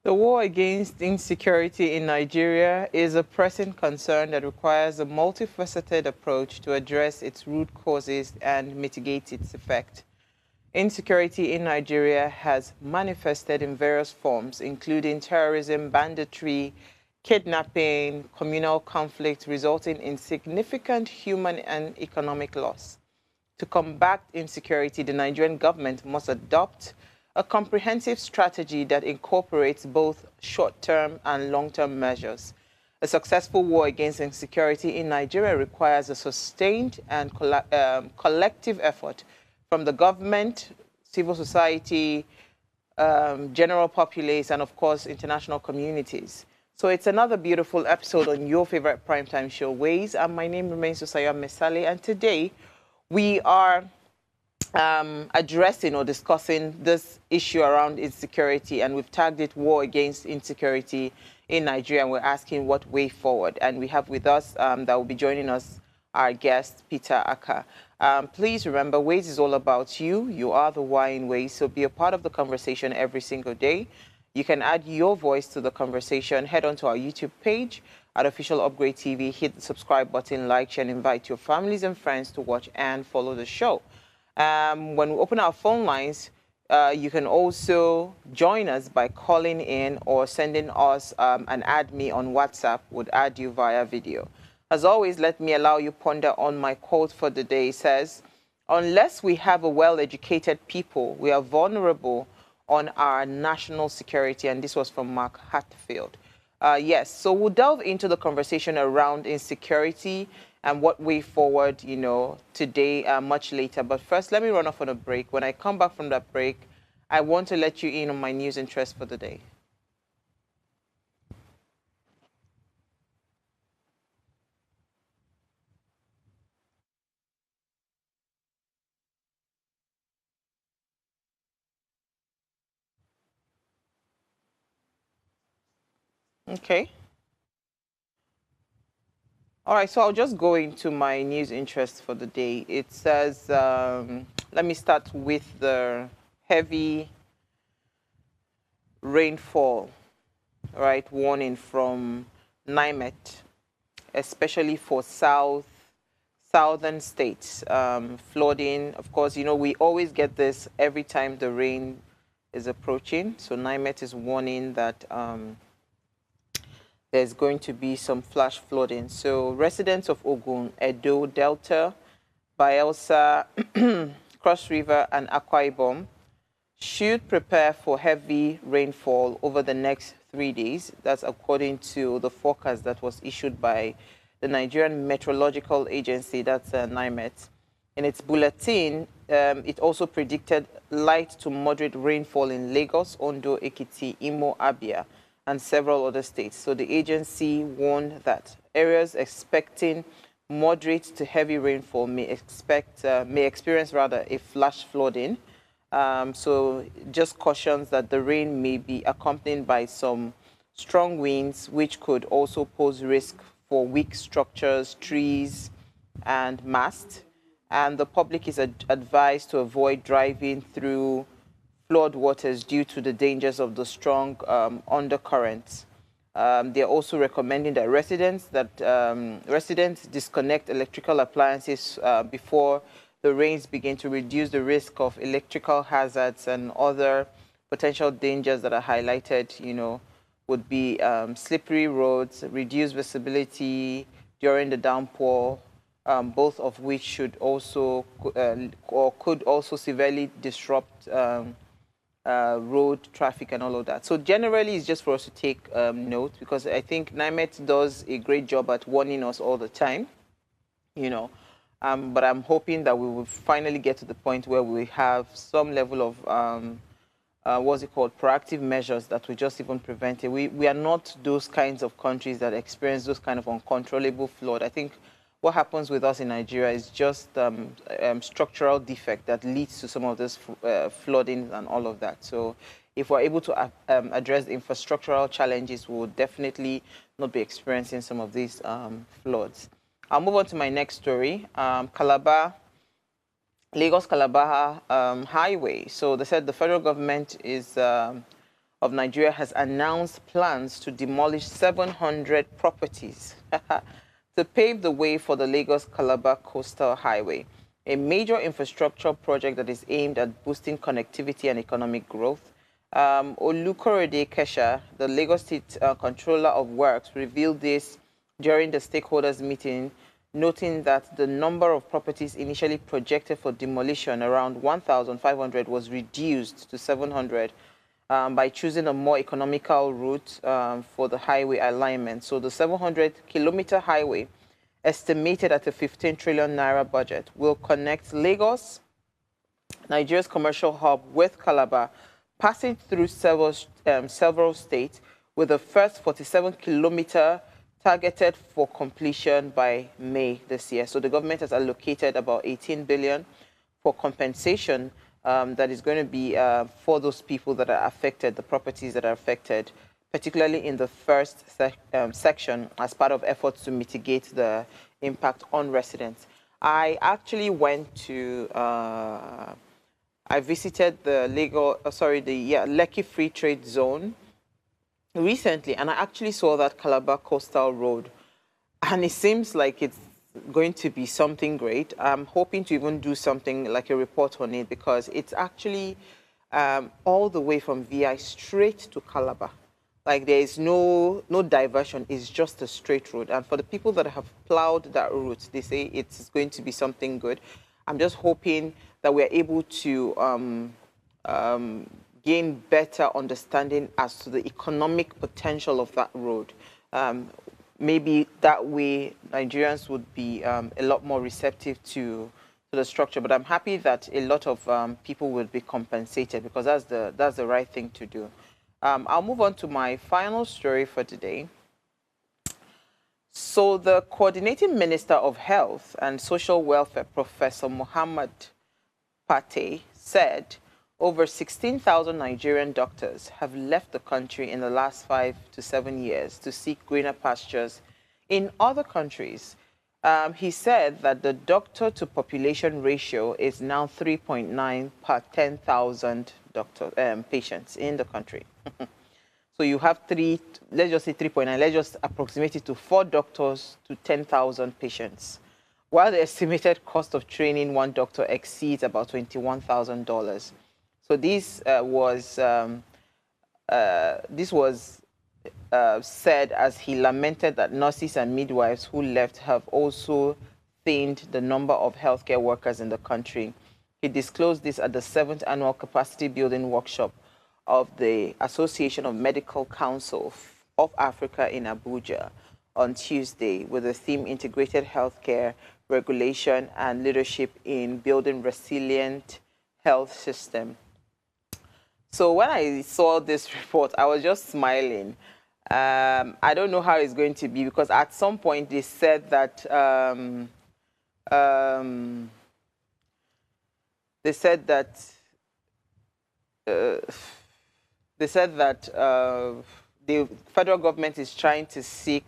The war against insecurity in Nigeria is a pressing concern that requires a multifaceted approach to address its root causes and mitigate its effect. Insecurity in Nigeria has manifested in various forms, including terrorism, banditry, kidnapping, communal conflict, resulting in significant human and economic loss. To combat insecurity, the Nigerian government must adopt a comprehensive strategy that incorporates both short-term and long-term measures. A successful war against insecurity in Nigeria requires a sustained and collective effort from the government, civil society, general populace, and of course, international communities. So it's another beautiful episode on your favorite primetime show, Ways. And my name remains Usaya Mesale, and today we are addressing or discussing this issue around insecurity, and we've tagged it War Against Insecurity in Nigeria, and we're asking what way forward. And we have with us, that will be joining us, our guest, Peter Akah. Please remember, Ways is all about you. You are the why in Ways, so be a part of the conversation every single day. You can add your voice to the conversation. Head on to our YouTube page at Official Upgrade TV. Hit the subscribe button, like, share, and invite your families and friends to watch and follow the show. When we open our phone lines, you can also join us by calling in or sending us an add me on WhatsApp. Would add you via video. As always, let me allow you ponder on my quote for the day. It says, unless we have a well-educated people, we are vulnerable on our national security. And this was from Mark Hatfield. Yes, so we'll delve into the conversation around insecurity and what way forward, today, much later. But first, let me run off on a break. When I come back from that break, I want to let you in on my news interest for the day. Okay. All right, so I'll just go into my news interest for the day. It says, let me start with the heavy rainfall, right, warning from NIMET, especially for southern states. Flooding, of course, we always get this every time the rain is approaching. So NIMET is warning that there's going to be some flash flooding. So residents of Ogun, Edo, Delta, Bayelsa, Cross River, and Akwa Ibom should prepare for heavy rainfall over the next 3 days. That's according to the forecast that was issued by the Nigerian Meteorological Agency, that's NIMET. In its bulletin, it also predicted light to moderate rainfall in Lagos, Ondo, Ekiti, Imo, Abia, and several other states. So the agency warned that areas expecting moderate to heavy rainfall may experience a flash flooding. So just cautions that the rain may be accompanied by some strong winds, which could also pose risk for weak structures, trees, and masts. And the public is advised to avoid driving through flood waters due to the dangers of the strong undercurrents. They're also recommending that residents disconnect electrical appliances before the rains begin to reduce the risk of electrical hazards and other potential dangers that are highlighted, would be slippery roads, reduced visibility during the downpour, both of which should also or could also severely disrupt road traffic and all of that. So generally, it's just for us to take note, because I think NIMET does a great job at warning us all the time, but I'm hoping that we will finally get to the point where we have some level of proactive measures that will just even prevent it. We are not those kinds of countries that experience those kind of uncontrollable flood. I think what happens with us in Nigeria is just structural defect that leads to some of this flooding and all of that. So if we're able to address the infrastructural challenges, we'll definitely not be experiencing some of these floods. I'll move on to my next story. Lagos Calabar Highway. So they said the federal government is of Nigeria has announced plans to demolish 700 properties to pave the way for the Lagos-Calabar Coastal Highway, a major infrastructure project that is aimed at boosting connectivity and economic growth. Olukorede Kesha, the Lagos State Controller of Works, revealed this during the stakeholders meeting, noting that the number of properties initially projected for demolition, around 1,500, was reduced to 700 by choosing a more economical route for the highway alignment. So the 700-kilometer highway, estimated at a 15 trillion naira budget, will connect Lagos, Nigeria's commercial hub, with Calabar, passing through several states, with the first 47-kilometer targeted for completion by May this year. So the government has allocated about 18 billion for compensation that is going to be for those people that are affected, the properties that are affected, particularly in the first section, as part of efforts to mitigate the impact on residents. I actually went to, I visited the Lekki Free Trade Zone recently, and I actually saw that Calabar Coastal Road, and it seems like it's going to be something great. I'm hoping to even do something like a report on it, because it's actually all the way from VI straight to Calabar. Like, there is no diversion, it's just a straight road. And for the people that have plowed that route, they say it's going to be something good. I'm just hoping that we're able to gain better understanding as to the economic potential of that road. Maybe that way Nigerians would be a lot more receptive to the structure. But I'm happy that a lot of people will be compensated, because that's the right thing to do. I'll move on to my final story for today. So the Coordinating Minister of Health and Social Welfare, Professor Muhammad Pate, said over 16,000 Nigerian doctors have left the country in the last 5 to 7 years to seek greener pastures in other countries. He said that the doctor-to-population ratio is now 3.9 per 10,000 patients in the country. So you have let's just say 3.9, let's just approximate it to 4 doctors to 10,000 patients, while the estimated cost of training one doctor exceeds about $21,000. So this was said as he lamented that nurses and midwives who left have also thinned the number of healthcare workers in the country. He disclosed this at the 7th Annual Capacity Building Workshop of the Association of Medical Council of Africa in Abuja on Tuesday, with the theme Integrated Healthcare Regulation and Leadership in Building Resilient Health System. So when I saw this report, I was just smiling. I don't know how it's going to be, because at some point they said that the federal government is trying to seek,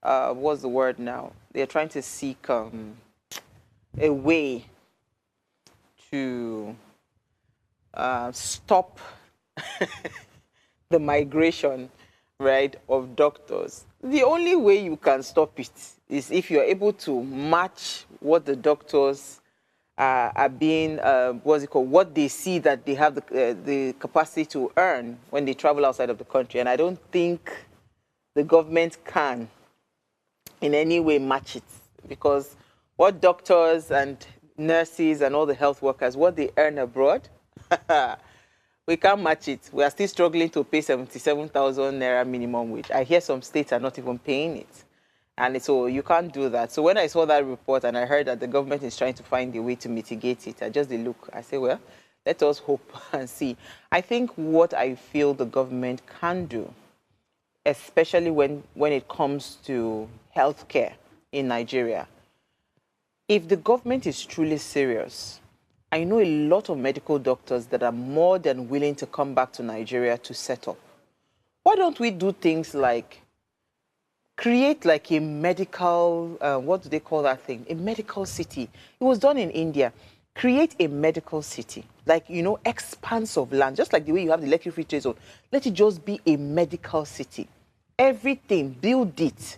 what's the word now? They're trying to seek a way to stop the migration, right, of doctors. The only way you can stop it is if you're able to match what the doctors are being, what they see that they have the capacity to earn when they travel outside of the country. And I don't think the government can in any way match it, because what doctors and nurses and all the health workers, what they earn abroad, we can't match it. We are still struggling to pay 77,000 naira minimum wage. I hear some states are not even paying it. And so you can't do that. So when I saw that report and I heard that the government is trying to find a way to mitigate it, I just did look. I say, well, let us hope and see. I think what I feel the government can do, especially when it comes to healthcare in Nigeria, if the government is truly serious, I know a lot of medical doctors that are more than willing to come back to Nigeria to set up. Why don't we do things like create like a medical, what do they call that thing? A medical city. It was done in India. create a medical city, like, you know, expanse of land, just like the way you have the Lekki Free Trade Zone. Let it just be a medical city. Everything, build it.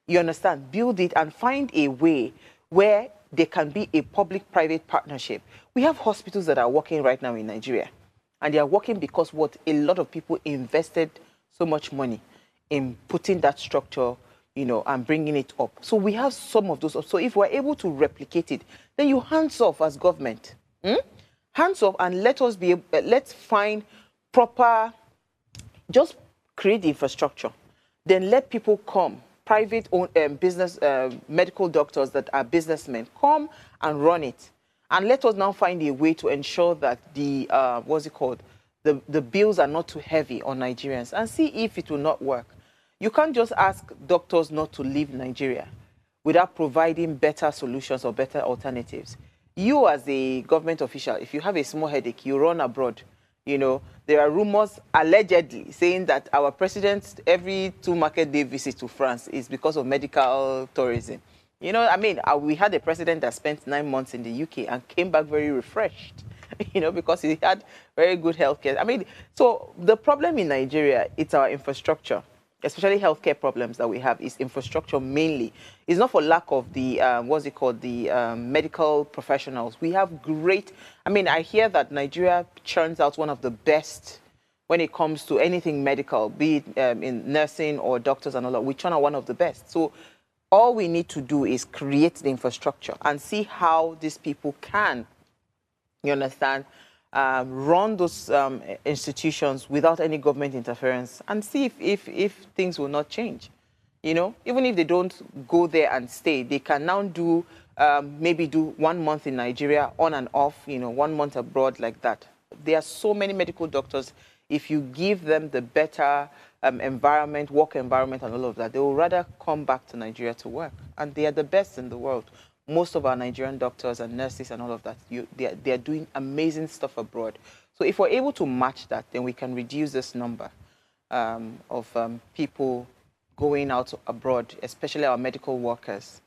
You understand? Build it and find a way where there can be a public-private partnership. We have hospitals that are working right now in Nigeria, and they are working because what a lot of people invested so much money in putting that structure, you know, and bringing it up. So we have some of those. So if we're able to replicate it, then you hands off as government. Hands off and let's find proper, just create the infrastructure. Then let people come, private business, medical doctors that are businessmen, come and run it. And let us now find a way to ensure that the, what's it called, the bills are not too heavy on Nigerians, and see if it will not work. You can't just ask doctors not to leave Nigeria without providing better solutions or better alternatives. You as a government official, if you have a small headache, you run abroad. You know, there are rumors allegedly saying that our president, every 2 market day visit to France is because of medical tourism. You know, I mean, we had a president that spent 9 months in the UK and came back very refreshed, you know, because he had very good healthcare. I mean, so the problem in Nigeria, it's our infrastructure, especially healthcare problems that we have, is infrastructure mainly. It's not for lack of the, what's it called, the medical professionals. We have great, I mean, I hear that Nigeria churns out one of the best when it comes to anything medical, be it in nursing or doctors and all that. We churn out one of the best. So all we need to do is create the infrastructure and see how these people can, you understand, run those institutions without any government interference, and see if things will not change. You know, even if they don't go there and stay, they can now do, maybe do 1 month in Nigeria on and off, you know, 1 month abroad, like that. There are so many medical doctors. If you give them the better environment, work environment and all of that, they will rather come back to Nigeria to work. And they are the best in the world. Most of our Nigerian doctors and nurses and all of that, they are doing amazing stuff abroad. So if we're able to match that, then we can reduce this number of people going out abroad, especially our medical workers.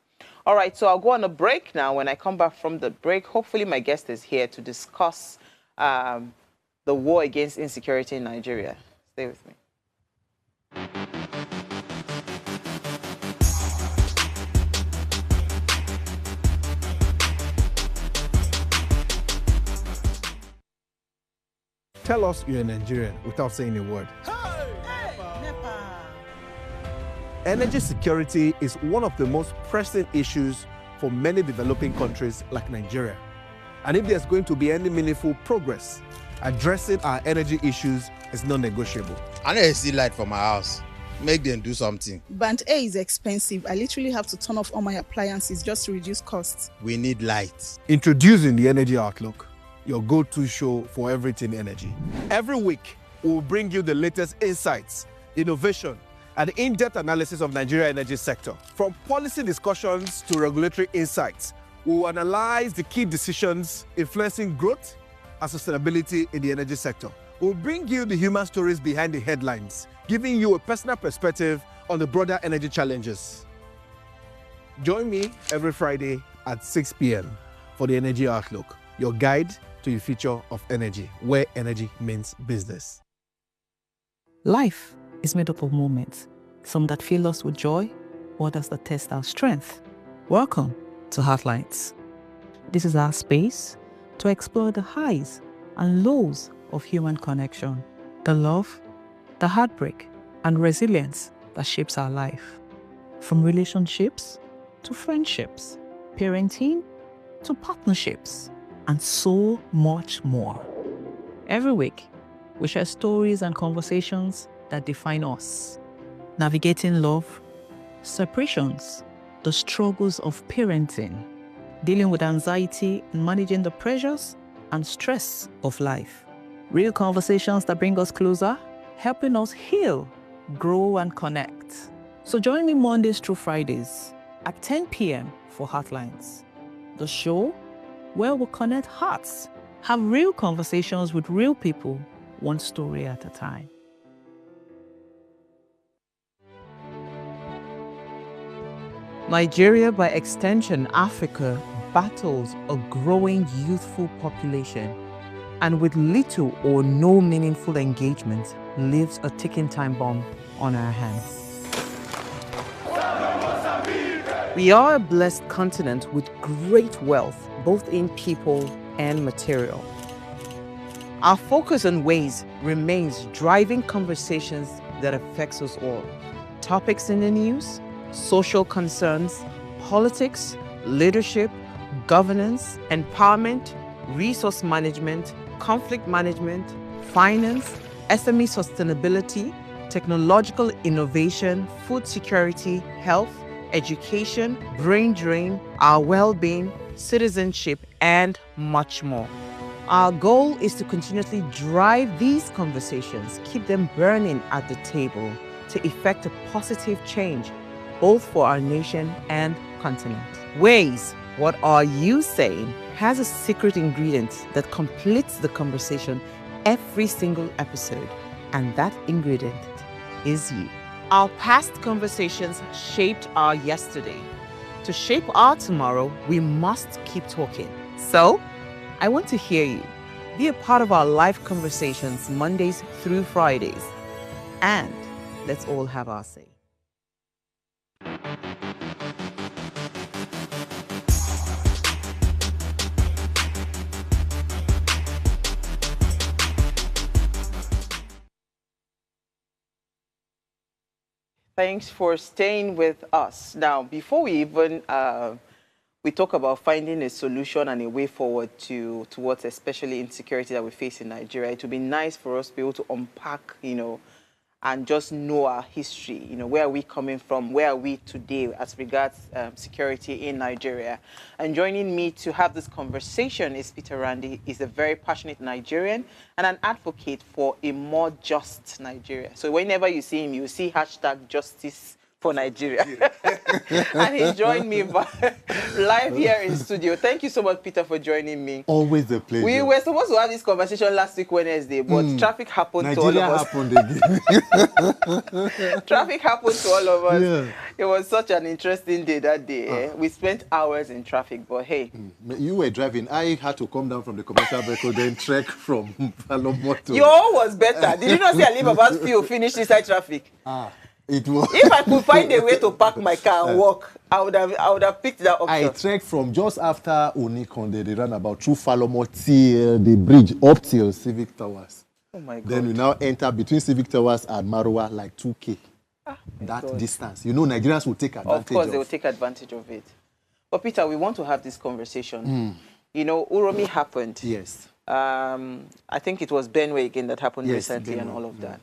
All right, so I'll go on a break now. When I come back from the break, hopefully my guest is here to discuss the war against insecurity in Nigeria. Stay with me. Tell us you're a Nigerian without saying a word. Energy security is one of the most pressing issues for many developing countries like Nigeria. And if there's going to be any meaningful progress, addressing our energy issues is non-negotiable. I need to see light for my house. Make them do something. Band A is expensive. I literally have to turn off all my appliances just to reduce costs. We need light. Introducing the Energy Outlook, your go-to show for everything energy. Every week, we'll bring you the latest insights, innovation, and in-depth analysis of Nigeria's energy sector. From policy discussions to regulatory insights, we'll analyze the key decisions influencing growth and sustainability in the energy sector. We'll bring you the human stories behind the headlines, giving you a personal perspective on the broader energy challenges. Join me every Friday at 6 p.m. for the Energy Outlook, your guide to the future of energy, where energy means business. Life is made up of moments, some that fill us with joy, others that test our strength. Welcome to Heartlines. This is our space to explore the highs and lows of human connection, the love, the heartbreak, and resilience that shapes our life. From relationships to friendships, parenting to partnerships, and so much more. Every week, we share stories and conversations that define us, navigating love, separations, the struggles of parenting, dealing with anxiety and managing the pressures and stress of life. Real conversations that bring us closer, helping us heal, grow, and connect. So join me Mondays through Fridays at 10 p.m. for Heartlines, the show where we'll connect hearts, have real conversations with real people, one story at a time. Nigeria, by extension Africa, battles a growing youthful population and with little or no meaningful engagement leaves a ticking time bomb on our hands. We are a blessed continent with great wealth, both in people and material. Our focus on ways remains driving conversations that affects us all. Topics in the news, social concerns, politics, leadership, governance, empowerment, resource management, conflict management, finance, SME sustainability, technological innovation, food security, health, education, brain drain, our well-being, citizenship, and much more. Our goal is to continuously drive these conversations, keep them burning at the table to effect a positive change, both for our nation and continent. Ways, what are you saying, has a secret ingredient that completes the conversation every single episode, and that ingredient is you. Our past conversations shaped our yesterday. To shape our tomorrow, we must keep talking. So, I want to hear you. Be a part of our live conversations Mondays through Fridays. And let's all have our say. Thanks for staying with us. Now, before we even we talk about finding a solution and a way forward towards especially insecurity that we face in Nigeria, it would be nice for us to be able to unpack, and just know our history. Where are we coming from? Where are we today as regards security in Nigeria? And joining me to have this conversation is Peter Randy. He's a very passionate Nigerian and an advocate for a more just Nigeria. So whenever you see him, you see #justice for Nigeria. And he joined me live here in studio. Thank you so much, Peter, for joining me. Always a pleasure. We were supposed to have this conversation last week, Wednesday, but traffic happened Nigeria to all of us. happened again. Traffic happened to all of us. Yeah. It was such an interesting day that day. We spent hours in traffic, but hey. You were driving. I had to come down from the commercial vehicle, then trek from Palomoto. Your was better. Did you not see I live about few finished inside traffic? It was. If I could find a way to park my car and walk, I would have picked that option. I trekked from just after Onikonde, they ran about through Falomoti, the bridge, up till Civic Towers. Oh my God. Then we now enter between Civic Towers and Marwa, like 2K. That God. Distance. Nigerians will take advantage of course, they will take advantage of it. But Peter, we want to have this conversation. Uromi happened. Yes. I think it was Benue again that happened recently Benue, and all of that.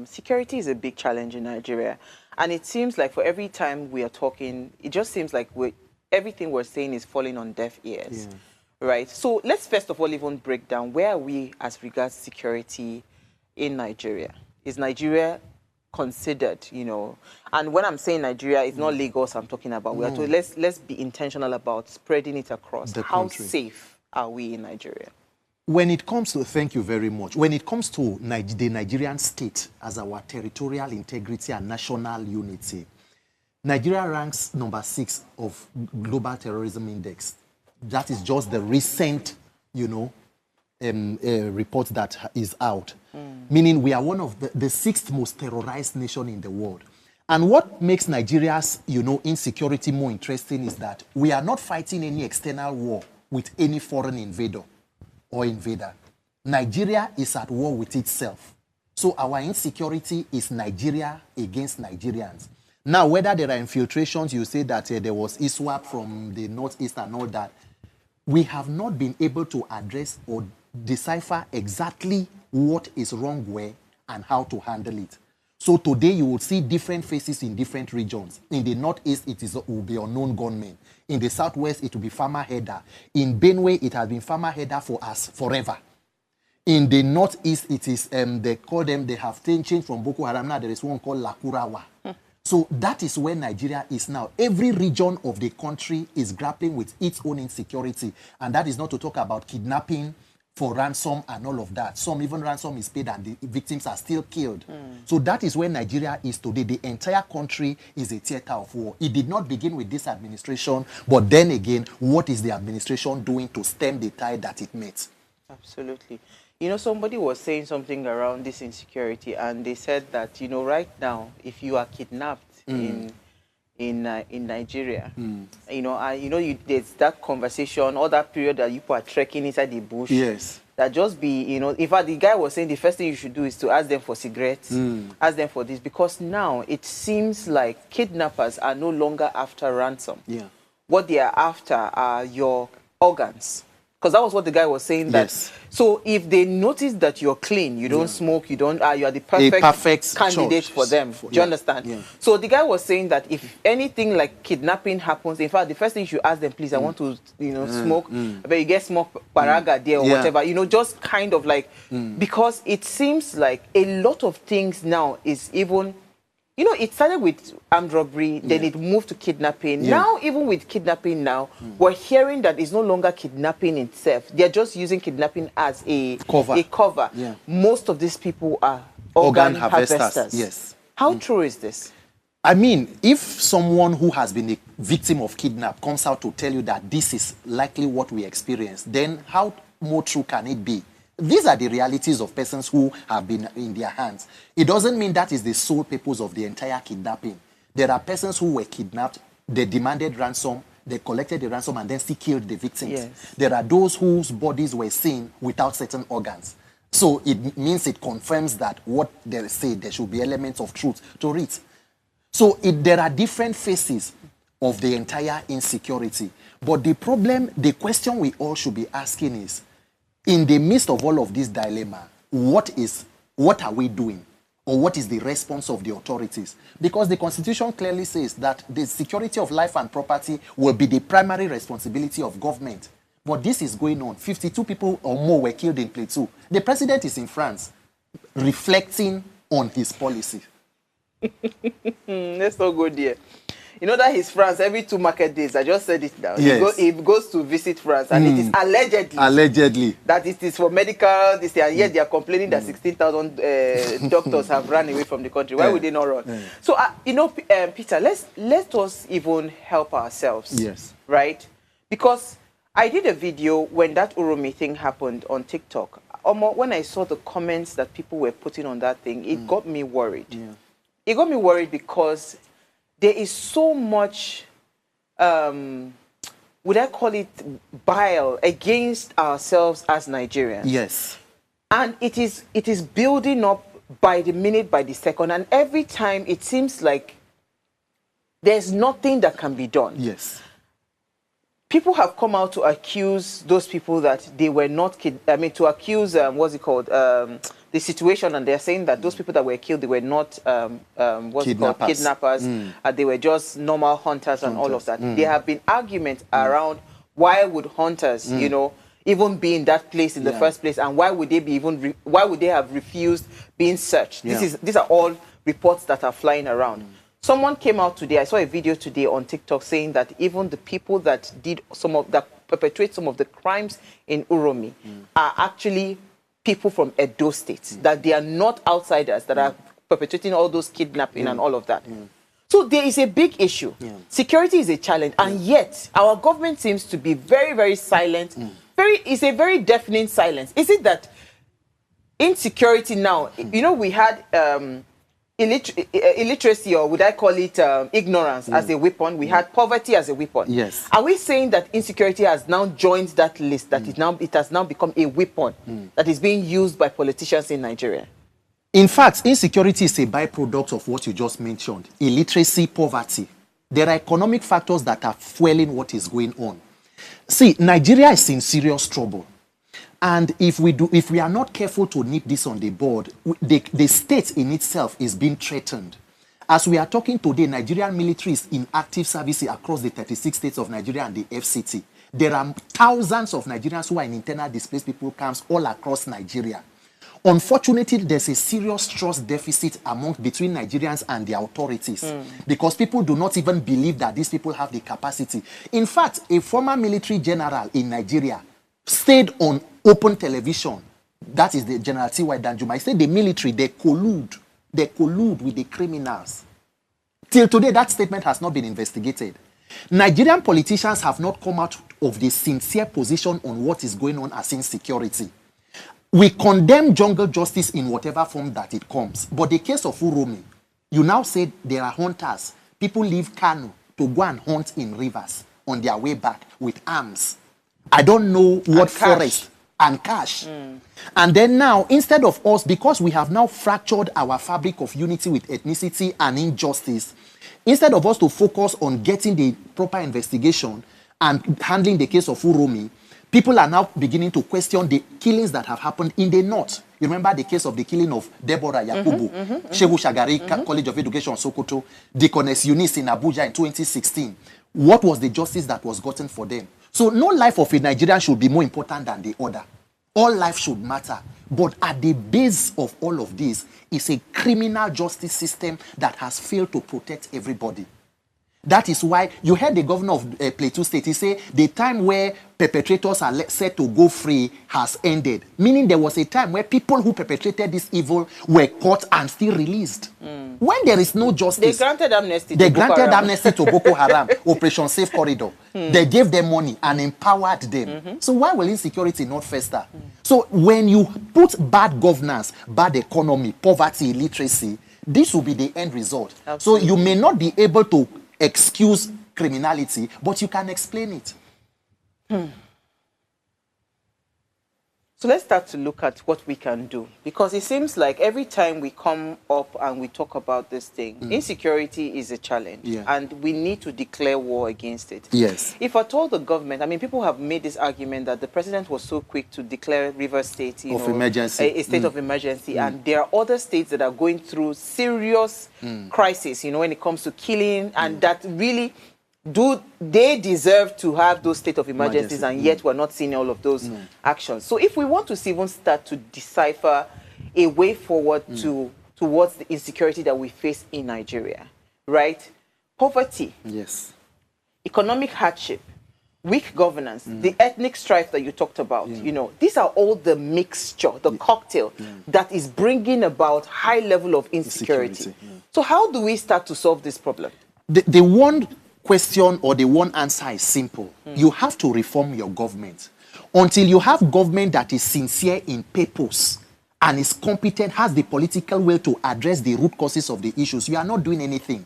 Security is a big challenge in Nigeria. And it seems like for every time we are talking, it just seems like everything we're saying is falling on deaf ears. Yeah. Right? So let's first of all even break down where are we as regards security in Nigeria. Is Nigeria considered, and when I'm saying Nigeria, it's not Lagos I'm talking about. We are let's be intentional about spreading it across. How safe are we in Nigeria? When it comes to, thank you very much. When it comes to the Nigerian state as our territorial integrity and national unity, Nigeria ranks number 6 of Global Terrorism Index. That is just the recent, report that is out. Meaning we are one of the 6th most terrorized nation in the world. And what makes Nigeria's, insecurity more interesting is that we are not fighting any external war with any foreign invader. Nigeria is at war with itself. So our insecurity is Nigeria against Nigerians. Now, whether there are infiltrations, you say that there was ISWAP from the northeast and all that, we have not been able to address or decipher exactly what is wrong where and how to handle it. So today you will see different faces in different regions. In the northeast, it will be unknown gunmen. In the southwest, it will be farmer header. In Benue, it has been farmer header for us forever. In the northeast, it is, they have changed from Boko Haram. Now there is one called Lakurawa. So that is where Nigeria is now. Every region of the country is grappling with its own insecurity. And that is not to talk about kidnapping, for ransom and all of that. Some even ransom is paid and the victims are still killed. So that is where Nigeria is today. The entire country is a theater of war. It did not begin with this administration, but then again, what is the administration doing to stem the tide that it met? Absolutely. You know, somebody was saying something around this insecurity, and they said that, you know, right now, if you are kidnapped in Nigeria, you know, there's that conversation, all that period that people are trekking inside the bush. Yes. That just be, you know, in fact, the guy was saying the first thing you should do is to ask them for cigarettes, ask them for this, because now it seems like kidnappers are no longer after ransom. Yeah. What they are after are your organs. Because that was what the guy was saying. That, yes. So if they notice that you're clean, you don't smoke, you don't, you are the perfect candidate for them. Do you understand? Yeah. So the guy was saying that if anything like kidnapping happens, in fact, the first thing you should ask them, please, I want to, you know, smoke. But you get smoke paraga there or whatever. You know, just kind of like, because it seems like a lot of things now is even, you know, it started with armed robbery, then it moved to kidnapping. Now, even with kidnapping now, we're hearing that it's no longer kidnapping itself. They're just using kidnapping as a cover. Most of these people are organ harvesters. Yes. How true is this? I mean, if someone who has been a victim of kidnap comes out to tell you that this is likely what we experience, then how more true can it be? These are the realities of persons who have been in their hands. It doesn't mean that is the sole purpose of the entire kidnapping. There are persons who were kidnapped, they demanded ransom, they collected the ransom and then still killed the victims. Yes. There are those whose bodies were seen without certain organs. So it means it confirms that what they say, there should be elements of truth to it. So there are different phases of the entire insecurity. But the problem, the question we all should be asking is, in the midst of all of this dilemma, what are we doing? Or what is the response of the authorities? Because the Constitution clearly says that the security of life and property will be the primary responsibility of government. But this is going on. 52 people or more were killed in Plateau. The president is in France, reflecting on his policy. Let's not go there. You know that he's France every 2 market days. I just said it now. Yes. He goes to visit France, and it is allegedly that it is for medical. This year, yet they are complaining that 16,000 doctors have run away from the country. Why would they not run? So, you know, Peter, let us even help ourselves. Yes. Right? Because I did a video when that Uromi thing happened on TikTok. When I saw the comments that people were putting on that thing, it got me worried. Yeah. It got me worried because there is so much, would I call it bile against ourselves as Nigerians? Yes. And it is building up by the minute, by the second. And every time it seems like there's nothing that can be done. Yes. People have come out to accuse those people that they were not, to accuse, what's it called, the situation, and they're saying that those people that were killed, they were not, kidnappers, they were just normal hunters and all of that. There have been arguments around why would hunters, you know, even be in that place in the first place, and why would they be why would they have refused being searched? These are all reports that are flying around. Someone came out today, I saw a video today on TikTok saying that even the people that perpetrate some of the crimes in Uromi are actually people from Edo State, that they are not outsiders that are perpetrating all those kidnapping and all of that. So there is a big issue. Security is a challenge, and yet our government seems to be very, very silent. It's a very deafening silence. Is it that insecurity now, you know, we had illiteracy, or would I call it ignorance as a weapon? We had poverty as a weapon. Yes. Are we saying that insecurity has now joined that list, that it has now become a weapon that is being used by politicians in Nigeria? In fact, insecurity is a byproduct of what you just mentioned, illiteracy, poverty. There are economic factors that are fueling what is going on. See, Nigeria is in serious trouble. And if we are not careful to nip this on the bud, the state in itself is being threatened. As we are talking today, Nigerian military is in active service across the 36 states of Nigeria and the FCT. There are thousands of Nigerians who are in internal displaced people camps all across Nigeria. Unfortunately, there's a serious trust deficit between Nigerians and the authorities because people do not even believe that these people have the capacity. In fact, a former military general in Nigeria stayed on open television. That is the General T.Y. Danjuma. He said the military, they collude with the criminals. Till today, that statement has not been investigated. Nigerian politicians have not come out of the sincere position on what is going on as insecurity. We condemn jungle justice in whatever form that it comes. But the case of Uromi, you now said there are hunters. People leave Kano to go and hunt in rivers on their way back with arms. I don't know what forest and cash. And then now, instead of us, because we have now fractured our fabric of unity with ethnicity and injustice, instead of us to focus on getting the proper investigation and handling the case of Uromi, people are now beginning to question the killings that have happened in the north. You remember the case of the killing of Deborah Yakubu, Shehu Shagari College of Education, Sokoto, Deaconess Eunice in Abuja in 2016. What was the justice that was gotten for them? So no life of a Nigerian should be more important than the other. All life should matter. But at the base of all of this is a criminal justice system that has failed to protect everybody. That is why you heard the governor of Plateau State, he say the time where perpetrators are set to go free has ended. Meaning there was a time where people who perpetrated this evil were caught and still released. When there is no justice, they granted amnesty to Boko Haram, Operation Safe Corridor. They gave them money and empowered them. So why will insecurity not fester? So when you put bad governance, bad economy, poverty, illiteracy, this will be the end result. Absolutely. So you may not be able to excuse criminality, but you can explain it. So let's start to look at what we can do, because it seems like every time we come up and we talk about this thing, insecurity is a challenge, and we need to declare war against it. Yes. If I told the government, I mean, people have made this argument that the president was so quick to declare Rivers State, emergency, a state of emergency, and there are other states that are going through serious crisis, when it comes to killing, and that really they deserve to have those state of emergencies, and yet we're not seeing all of those actions. So if we want to even start to decipher a way forward towards the insecurity that we face in Nigeria, right? Poverty, economic hardship, weak governance, the ethnic strife that you talked about, these are all the mixture, the cocktail that is bringing about high level of insecurity. So how do we start to solve this problem? The one question or the one answer is simple. You have to reform your government. Until you have government that is sincere in purpose and is competent, has the political will to address the root causes of the issues, you are not doing anything.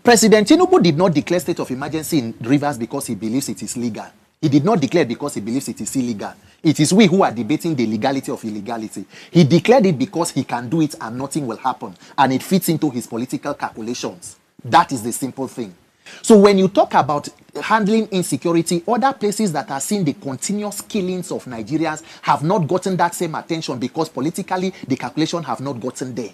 President Tinubu did not declare state of emergency in Rivers because he believes it is legal. He did not declare it because he believes it is illegal. It is we who are debating the legality of illegality. He declared it because he can do it and nothing will happen. And it fits into his political calculations. That is the simple thing. So when you talk about handling insecurity, other places that are seeing the continuous killings of Nigerians have not gotten that same attention because politically the calculation have not gotten there.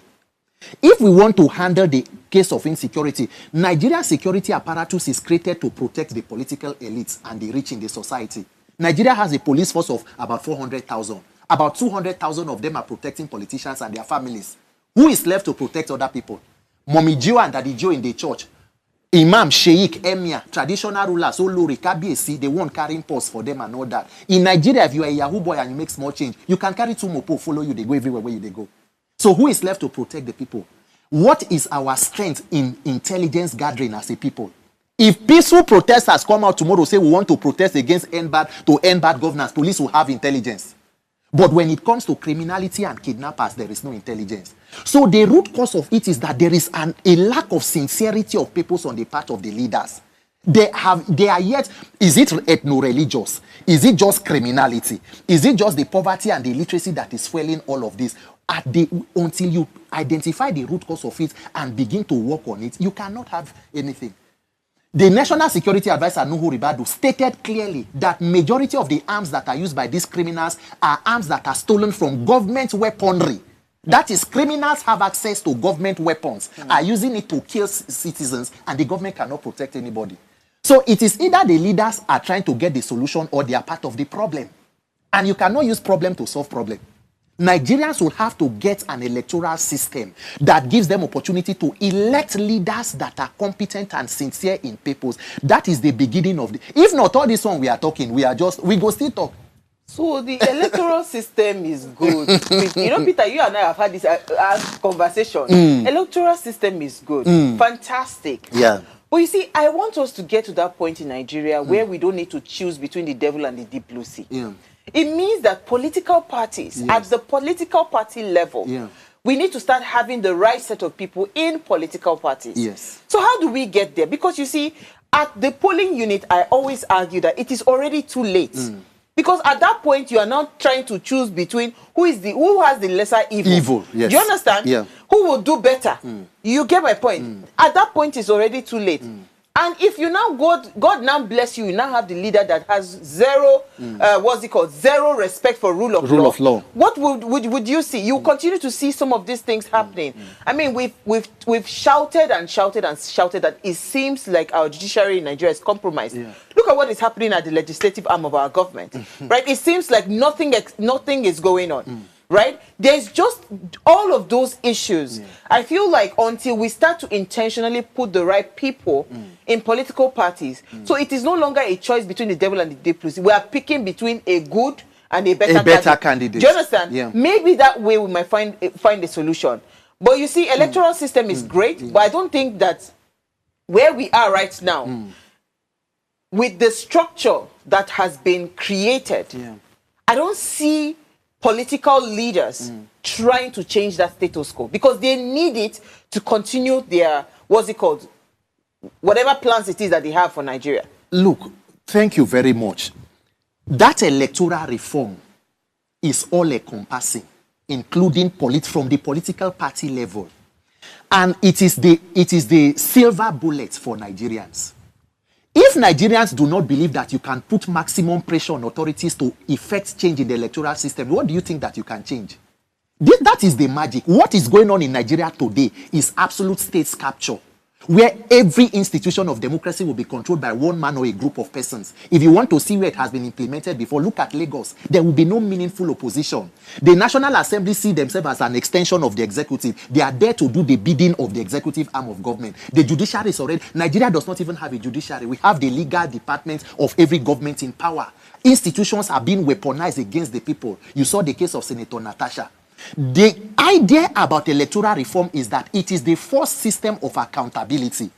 If we want to handle the case of insecurity, Nigeria's security apparatus is created to protect the political elites and the rich in the society. Nigeria has a police force of about 400,000. About 200,000 of them are protecting politicians and their families. Who is left to protect other people? Mommy Joe and Daddy Joe in the church. Imam, Sheikh, Emir, traditional rulers, Olori, Kabiyesi, they won't carry pause for them and all that. In Nigeria, if you are a Yahoo boy and you make small change, you can carry two mopo, follow you, they go everywhere where you they go. So who is left to protect the people? What is our strength in intelligence gathering as a people? If peaceful protesters come out tomorrow, say we want to protest against end bad governance, police will have intelligence. But when it comes to criminality and kidnappers, there is no intelligence. So the root cause of it is that there is a lack of sincerity of peoples on the part of the leaders. They are yet, is it ethno-religious? Is it just criminality? Is it just the poverty and the illiteracy that is fueling all of this? Until you identify the root cause of it and begin to work on it, you cannot have anything. The National Security Advisor, Nuhu Ribadu, stated clearly that majority of the arms that are used by these criminals are arms that are stolen from government weaponry. That is, criminals have access to government weapons, are using it to kill citizens, and the government cannot protect anybody. So it is either the leaders are trying to get the solution or they are part of the problem. And you cannot use problem to solve problem. Nigerians will have to get an electoral system that gives them opportunity to elect leaders that are competent and sincere in purpose. That is the beginning of the... If not all this one we are talking, we go still talk. So the electoral system is good. You know, Peter, you and I have had this conversation. Electoral system is good. Fantastic. Yeah. But you see, I want us to get to that point in Nigeria where we don't need to choose between the devil and the deep blue sea. Yeah. It means that political parties, at the political party level, we need to start having the right set of people in political parties. Yes. So how do we get there? Because you see, at the polling unit, I always argue that it is already too late. Because at that point, you are not trying to choose between who has the lesser evil. Evil, yes. Do you understand? Yeah. Who will do better? You get my point? At that point, it's already too late. And if you now, God now bless you, you now have the leader that has zero, zero respect for rule of law. What would you see? You continue to see some of these things happening. I mean, we've shouted and shouted and shouted that it seems like our judiciary in Nigeria is compromised. Look at what is happening at the legislative arm of our government, right? It seems like nothing is going on. Right? There's just all of those issues. I feel like until we start to intentionally put the right people in political parties, so it is no longer a choice between the devil and the deep blue sea. We are picking between a good and a better candidate. Do you understand? Yeah. Maybe that way we might find a solution. But you see, electoral system is great, but I don't think that where we are right now, with the structure that has been created, I don't see political leaders trying to change that status quo because they need it to continue their, whatever plans it is that they have for Nigeria. Look, thank you very much. That electoral reform is all-encompassing, including from the political party level. And it is the silver bullet for Nigerians. If Nigerians do not believe that you can put maximum pressure on authorities to effect change in the electoral system, what do you think that you can change? That is the magic. What is going on in Nigeria today is absolute state capture, where every institution of democracy will be controlled by one man or a group of persons. If you want to see where it has been implemented before, look at Lagos. There will be no meaningful opposition. The National Assembly see themselves as an extension of the executive. They are there to do the bidding of the executive arm of government. The judiciary is already... Nigeria does not even have a judiciary. We have the legal department of every government in power. Institutions are being weaponized against the people. You saw the case of Senator Natasha. The idea about electoral reform is that it is the first system of accountability.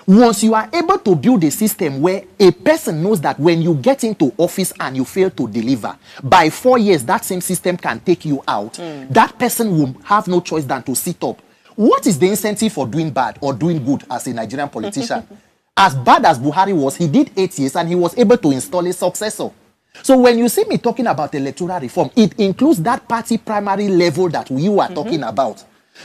Once you are able to build a system where a person knows that when you get into office and you fail to deliver, by 4 years that same system can take you out, that person will have no choice than to sit up. What is the incentive for doing bad or doing good as a Nigerian politician? As bad as Buhari was, he did 8 years and he was able to install a successor. So when you see me talking about electoral reform, it includes that party primary level that we are talking about.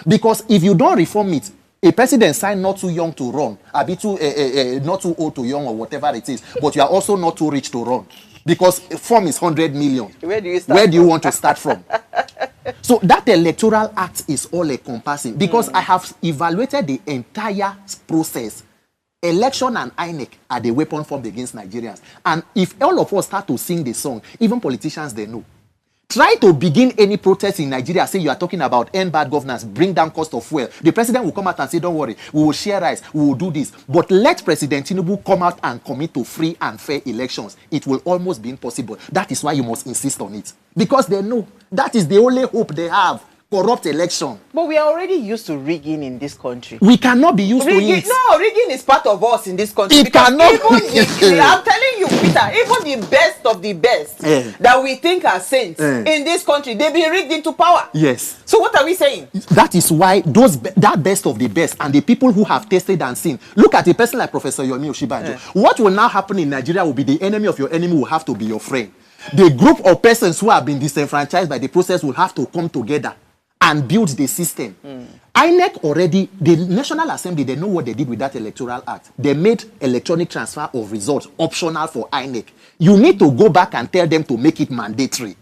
Because if you don't reform it, a president signed not too young to run, not too old to young or whatever it is, but you are also not too rich to run. Because form is 100 million. Where do you start Where do you want to start from? So that electoral act is all encompassing. Because I have evaluated the entire process. Election and INEC are the weapon formed against Nigerians. And if all of us start to sing the song, even politicians, they know. Try to begin any protest in Nigeria, say you are talking about end bad governance, bring down cost of fuel. The president will come out and say, don't worry, we will share rice, we will do this. But let President Tinubu come out and commit to free and fair elections. It will almost be impossible. That is why you must insist on it. Because they know that is the only hope they have. Corrupt election. But we are already used to rigging in this country. We cannot be used to it. No, rigging is part of us in this country. It cannot even I'm telling you, Peter, even the best of the best that we think are saints in this country, they've been rigged into power. Yes. So what are we saying? That is why that best of the best and the people who have tasted and seen. Look at a person like Professor Yomi Oshibanjo. What will now happen in Nigeria will be the enemy of your enemy will have to be your friend. The group of persons who have been disenfranchised by the process will have to come together and build the system. INEC already, the National Assembly, they know what they did with that electoral act. They made electronic transfer of results optional for INEC. You need to go back and tell them to make it mandatory.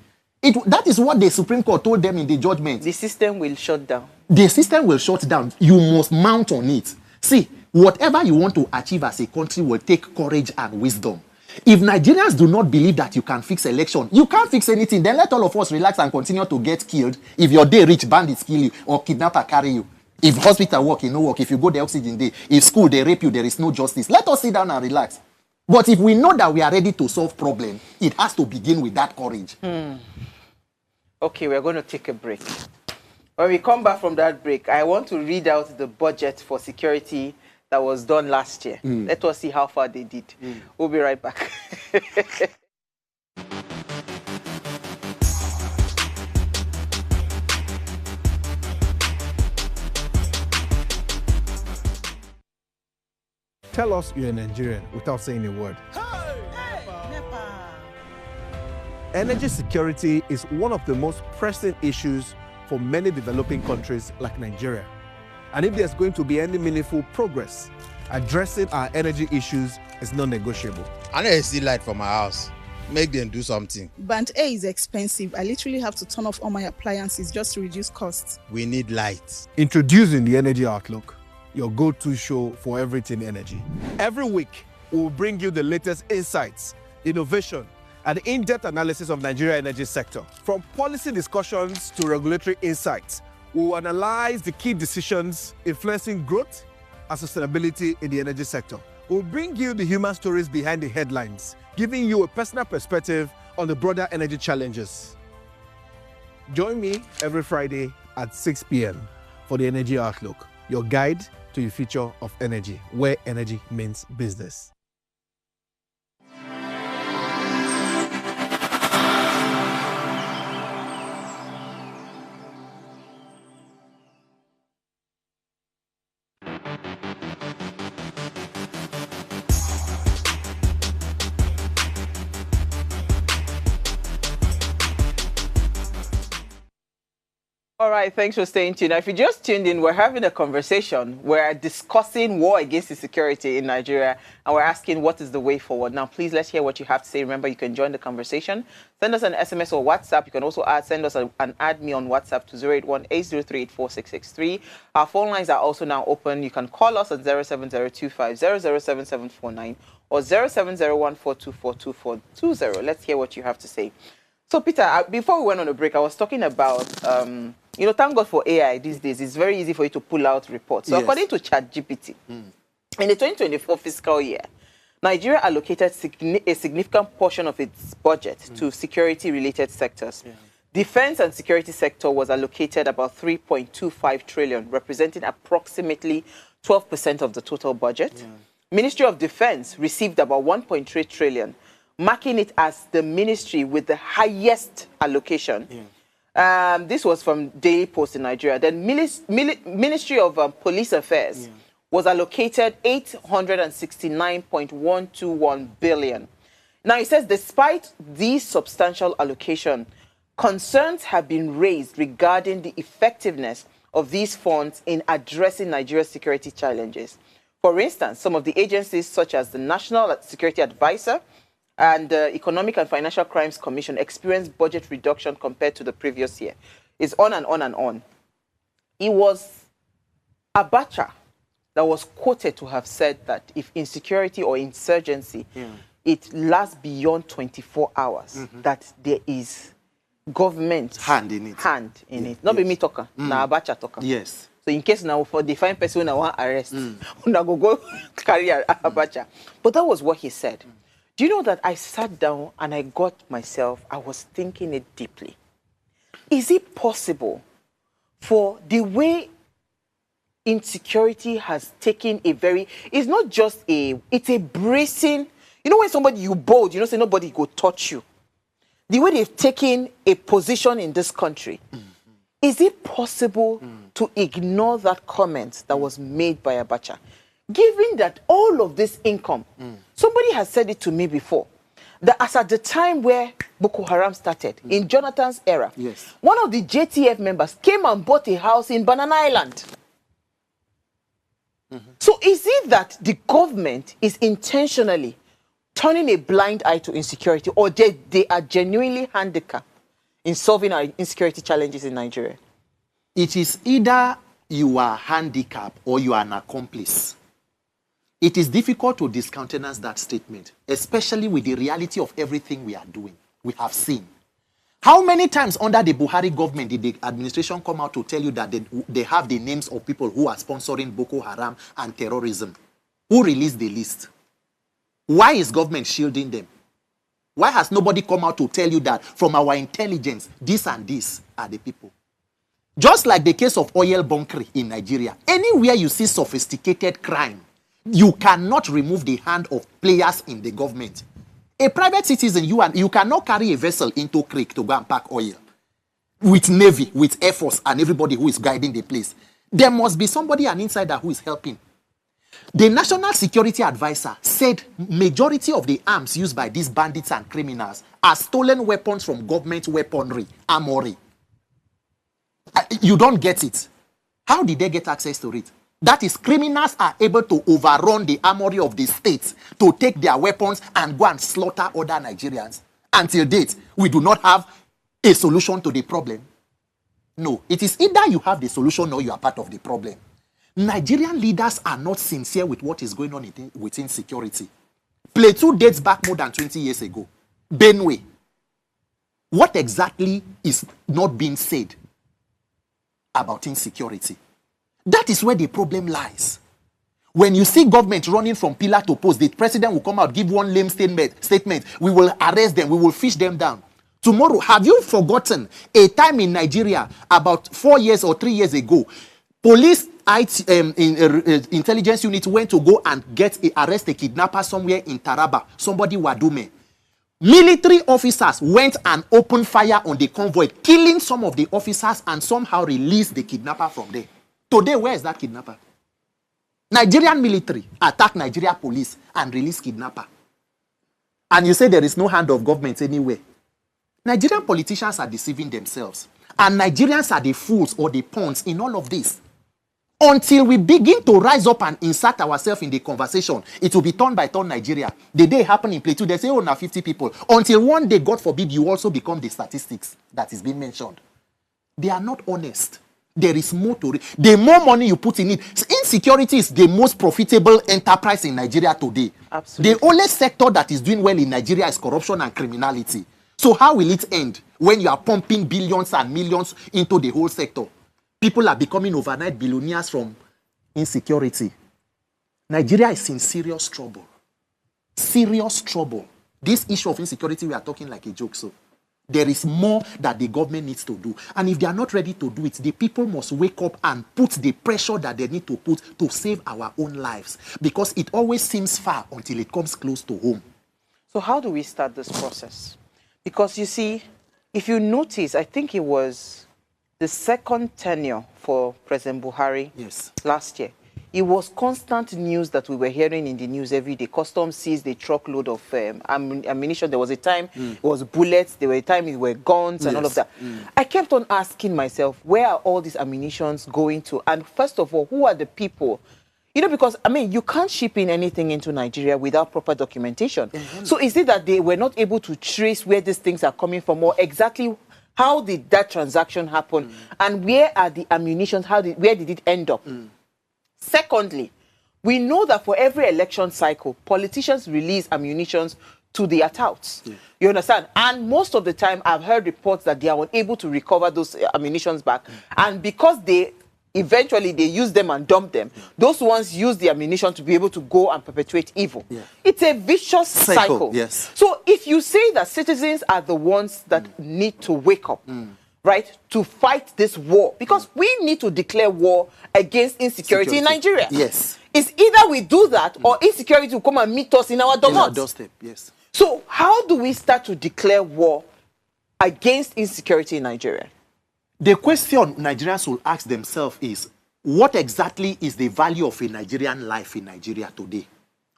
That is what the Supreme Court told them in the judgment. The system will shut down. The system will shut down. You must mount on it. See, whatever you want to achieve as a country will take courage and wisdom. If Nigerians do not believe that you can fix election, you can't fix anything. Then let all of us relax and continue to get killed. If your day rich, bandits kill you or kidnapper carry you. If hospital work, you no work. If you go the oxygen day. If school, they rape you, there is no justice. Let us sit down and relax. But if we know that we are ready to solve problems, it has to begin with that courage. Okay, we're going to take a break. When we come back from that break, I want to read out the budget for security that was done last year. Let us see how far they did. We'll be right back. Tell us you're a Nigerian without saying a word. Energy security is one of the most pressing issues for many developing countries like Nigeria. And if there's going to be any meaningful progress, addressing our energy issues is non-negotiable. I need to see light for my house. Make them do something. Band A is expensive. I literally have to turn off all my appliances just to reduce costs. We need light. Introducing the Energy Outlook, your go-to show for everything energy. Every week, we will bring you the latest insights, innovation, and in-depth analysis of Nigeria's energy sector. From policy discussions to regulatory insights, we will analyze the key decisions influencing growth and sustainability in the energy sector. We'll bring you the human stories behind the headlines, giving you a personal perspective on the broader energy challenges. Join me every Friday at 6 p.m. for the Energy Outlook, your guide to the future of energy, where energy means business. All right, thanks for staying tuned. Now, if you just tuned in, we're having a conversation. We're discussing war against insecurity in Nigeria, and we're asking what is the way forward. Now, please, let's hear what you have to say. Remember, you can join the conversation. Send us an SMS or WhatsApp. You can also send us an add me on WhatsApp to 081-803-8663. Our phone lines are also now open. You can call us at 07025007749 or 0701424220. Let's hear what you have to say. So, Peter, before we went on a break, I was talking about, thank God for AI these days. It's very easy for you to pull out reports. So, yes, according to ChatGPT, in the 2024 fiscal year, Nigeria allocated a significant portion of its budget to security-related sectors. Yeah. Defense and security sector was allocated about 3.25 trillion, representing approximately 12% of the total budget. Yeah. Ministry of Defense received about 1.3 trillion, marking it as the ministry with the highest allocation. Yeah. This was from Daily Post in Nigeria. Then Ministry of Police Affairs was allocated 869.121 billion. Now, it says, despite these substantial allocation, concerns have been raised regarding the effectiveness of these funds in addressing Nigeria's security challenges. For instance, some of the agencies, such as the National Security Advisor and the Economic and Financial Crimes Commission, experienced budget reduction compared to the previous year. It's on and on and on. It was Abacha that was quoted to have said that if insecurity or insurgency, it lasts beyond 24 hours, that there is government hand in it. Not be me talker, na Abacha talker. Yes. So in case now for the fine person I want arrest, una go carry Abacha. But that was what he said. Do you know that I sat down and I was thinking it deeply. Is it possible for the way insecurity has taken it's not just it's a bracing, when somebody you bold, say nobody go touch you. The way they've taken a position in this country, is it possible to ignore that comment that was made by Abacha? Given that all of this income, somebody has said it to me before, that as at the time where Boko Haram started, in Jonathan's era, one of the JTF members came and bought a house in Banana Island. So is it that the government is intentionally turning a blind eye to insecurity, or they are genuinely handicapped in solving our insecurity challenges in Nigeria? It is either you are handicapped or you are an accomplice. It is difficult to discountenance that statement, especially with the reality of everything we are doing. We have seen. How many times under the Buhari government did the administration come out to tell you that they have the names of people who are sponsoring Boko Haram and terrorism? Who released the list? Why is government shielding them? Why has nobody come out to tell you that from our intelligence, this and this are the people? Just like the case of oil bunkering in Nigeria, anywhere you see sophisticated crime, you cannot remove the hand of players in the government. A private citizen, you cannot carry a vessel into creek to go and pack oil. With Navy, with Air Force, and everybody who is guiding the place. There must be somebody, an insider, who is helping. The National Security Advisor said majority of the arms used by these bandits and criminals are stolen weapons from government weaponry, armory. You don't get it. How did they get access to it? That is, criminals are able to overrun the armory of the state to take their weapons and go and slaughter other Nigerians. Until date, we do not have a solution to the problem. No, it is either you have the solution or you are part of the problem. Nigerian leaders are not sincere with what is going on with insecurity. Plateau dates back more than 20 years ago. Benue. What exactly is not being said about insecurity? That is where the problem lies. When you see government running from pillar to post, the president will come out, give one lame statement. We will arrest them. We will fish them down. Tomorrow, have you forgotten a time in Nigeria about 4 years or 3 years ago, police intelligence unit went to go and arrest a kidnapper somewhere in Taraba, somebody Wadume. Military officers went and opened fire on the convoy, killing some of the officers and somehow released the kidnapper from there. Today, where is that kidnapper? Nigerian military attacked Nigeria police and released kidnapper. And you say there is no hand of government anywhere. Nigerian politicians are deceiving themselves. And Nigerians are the fools or the pawns in all of this. Until we begin to rise up and insert ourselves in the conversation, it will be turn by turn Nigeria. The day happen in Plateau, they say, oh, now 50 people. Until one day, God forbid, you also become the statistics that is being mentioned. They are not honest. There is more to it. The more money you put in it, insecurity is the most profitable enterprise in Nigeria today. Absolutely. The only sector that is doing well in Nigeria is corruption and criminality. So how will it end when you are pumping billions and millions into the whole sector? People are becoming overnight billionaires from insecurity. Nigeria is in serious trouble. Serious trouble. This issue of insecurity, we are talking like a joke, so there is more that the government needs to do. And if they are not ready to do it, the people must wake up and put the pressure that they need to put to save our own lives. Because it always seems far until it comes close to home. So how do we start this process? Because you see, if you notice, I think it was the second tenure for President Buhari last year. It was constant news that we were hearing in the news every day. Customs seized a truckload of ammunition. There was a time it was bullets. There were a time it were guns and all of that. I kept on asking myself, where are all these ammunitions going to? And first of all, who are the people? You know, because, I mean, you can't ship in anything into Nigeria without proper documentation. So is it that they were not able to trace where these things are coming from, or exactly how did that transaction happen? And where are the ammunitions? Where did it end up? Secondly, we know that for every election cycle, politicians release ammunitions to their touts. You understand? And most of the time, I've heard reports that they are unable to recover those ammunitions back. And because eventually they use them and dump them, those ones use the ammunition to be able to go and perpetuate evil. It's a vicious cycle. So if you say that citizens are the ones that need to wake up, right, to fight this war, because we need to declare war against insecurity in Nigeria. It's either we do that or insecurity will come and meet us in our doorstep. So how do we start to declare war against insecurity in Nigeria? The question Nigerians will ask themselves is, what exactly is the value of a Nigerian life in Nigeria today?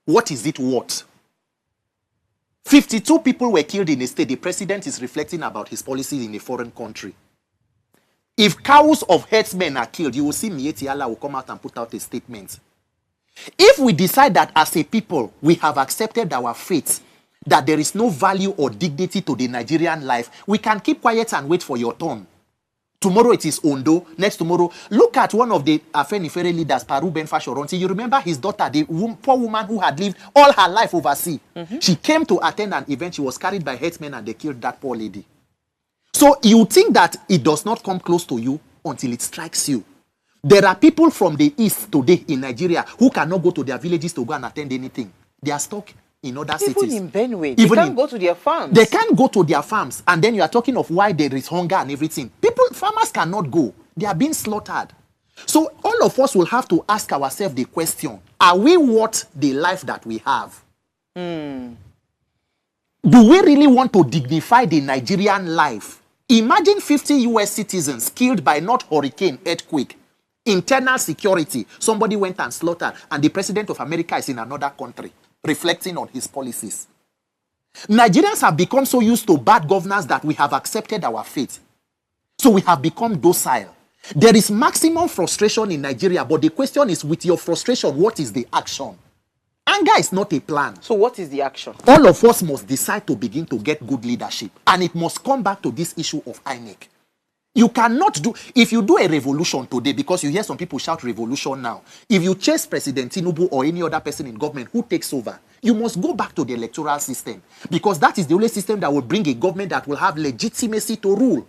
What is it worth? 52 people were killed in a state. The president is reflecting about his policies in a foreign country. If cows of herdsmen are killed, you will see Mieti Allah will come out and put out a statement. If we decide that as a people, we have accepted our fate, that there is no value or dignity to the Nigerian life, we can keep quiet and wait for your turn. Tomorrow it is Ondo. Next tomorrow, look at one of the Afenifere leaders, Paru Ben Fashoronti. You remember his daughter, the poor woman who had lived all her life overseas. She came to attend an event. She was carried by herdsmen and they killed that poor lady. So you think that it does not come close to you until it strikes you. There are people from the east today in Nigeria who cannot go to their villages to go and attend anything. They are stuck in other Even cities. in Benue, they can't go to their farms. They can't go to their farms. And then you are talking of why there is hunger and everything. Farmers cannot go. They are being slaughtered. So all of us will have to ask ourselves the question, are we worth the life that we have? Do we really want to dignify the Nigerian life? Imagine 50 US citizens killed by not hurricane, earthquake, internal security. Somebody went and slaughtered, and the president of America is in another country, reflecting on his policies. Nigerians have become so used to bad governance that we have accepted our fate. So we have become docile. There is maximum frustration in Nigeria, but the question is, with your frustration, what is the action? Anger is not a plan. So what is the action? All of us must decide to begin to get good leadership. And it must come back to this issue of INEC. You cannot do, if you do a revolution today, because you hear some people shout revolution now, if you chase President Tinubu or any other person in government who takes over, you must go back to the electoral system. Because that is the only system that will bring a government that will have legitimacy to rule.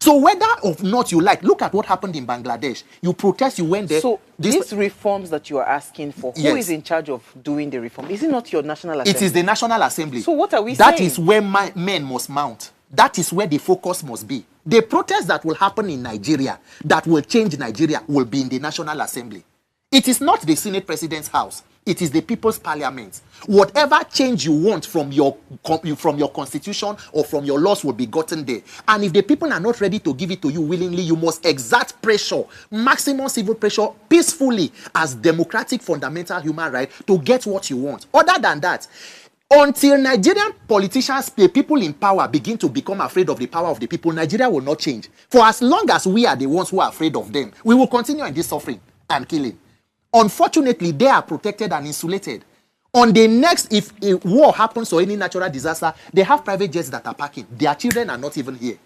So whether or not you like, look at what happened in Bangladesh. You protest, you went there. So these reforms that you are asking for, who is in charge of doing the reform? Is it not your National Assembly? It is the National Assembly. So what are we saying? That is where men must mount. That is where the focus must be. The protests that will happen in Nigeria, that will change Nigeria, will be in the National Assembly. It is not the Senate President's house. It is the People's Parliament. Whatever change you want from your constitution or from your laws will be gotten there. And if the people are not ready to give it to you willingly, you must exert pressure, maximum civil pressure, peacefully, as democratic fundamental human right, to get what you want. Other than that, until Nigerian politicians, the people in power, begin to become afraid of the power of the people, Nigeria will not change. For as long as we are the ones who are afraid of them, we will continue in this suffering and killing. Unfortunately, they are protected and insulated. On the next, if a war happens or any natural disaster, they have private jets that are parking. Their children are not even here.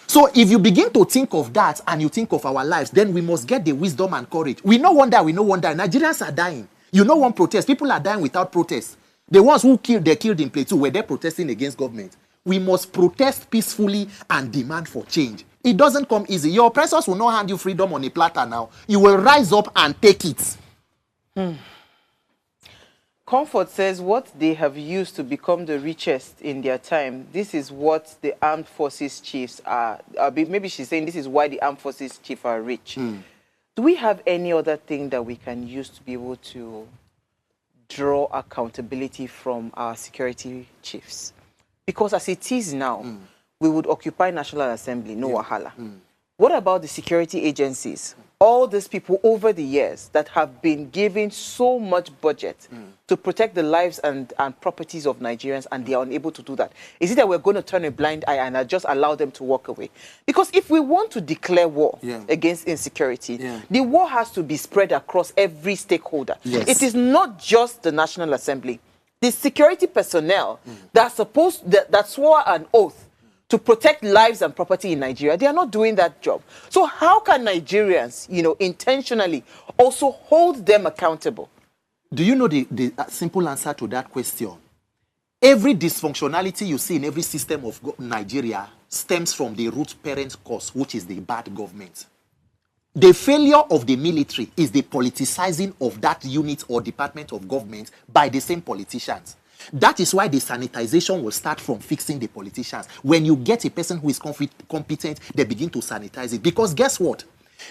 So if you begin to think of that and you think of our lives, then we must get the wisdom and courage. We no wonder, Nigerians are dying. You know, one protest. People are dying without protest. The ones who killed, they killed in Plateau, were they protesting against government. We must protest peacefully and demand for change. It doesn't come easy. Your oppressors will not hand you freedom on a platter now. You will rise up and take it. Comfort says what they have used to become the richest in their time, this is what the armed forces chiefs are. Maybe she's saying this is why the armed forces chiefs are rich. Do we have any other thing that we can use to be able to draw accountability from our security chiefs? Because as it is now, we would occupy National Assembly, no wahala. What about the security agencies? All these people over the years that have been given so much budget to protect the lives and properties of Nigerians, and they are unable to do that. Is it that we're going to turn a blind eye and just allow them to walk away? Because if we want to declare war against insecurity, the war has to be spread across every stakeholder. It is not just the National Assembly. The security personnel that swore an oath to protect lives and property in Nigeria, they are not doing that job. So how can Nigerians, intentionally also hold them accountable? Do you know the simple answer to that question? Every dysfunctionality you see in every system of Nigeria stems from the root parent cause, which is the bad government. The failure of the military is the politicizing of that unit or department of government by the same politicians. That is why the sanitization will start from fixing the politicians. When you get a person who is competent, they begin to sanitize it. Because guess what?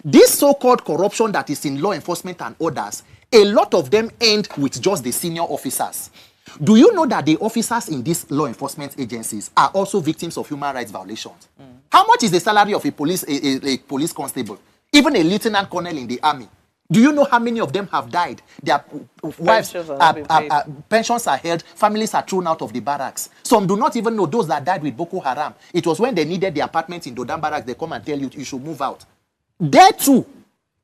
This so-called corruption that is in law enforcement and others, a lot of them end with just the senior officers. Do you know that the officers in these law enforcement agencies are also victims of human rights violations? How much is the salary of a police constable? Even a lieutenant colonel in the army. Do you know how many of them have died? Their wives, pensions are held, families are thrown out of the barracks. Some do not even know those that died with Boko Haram. It was when they needed the apartment in Dodam barracks, they come and tell you, you should move out. They too,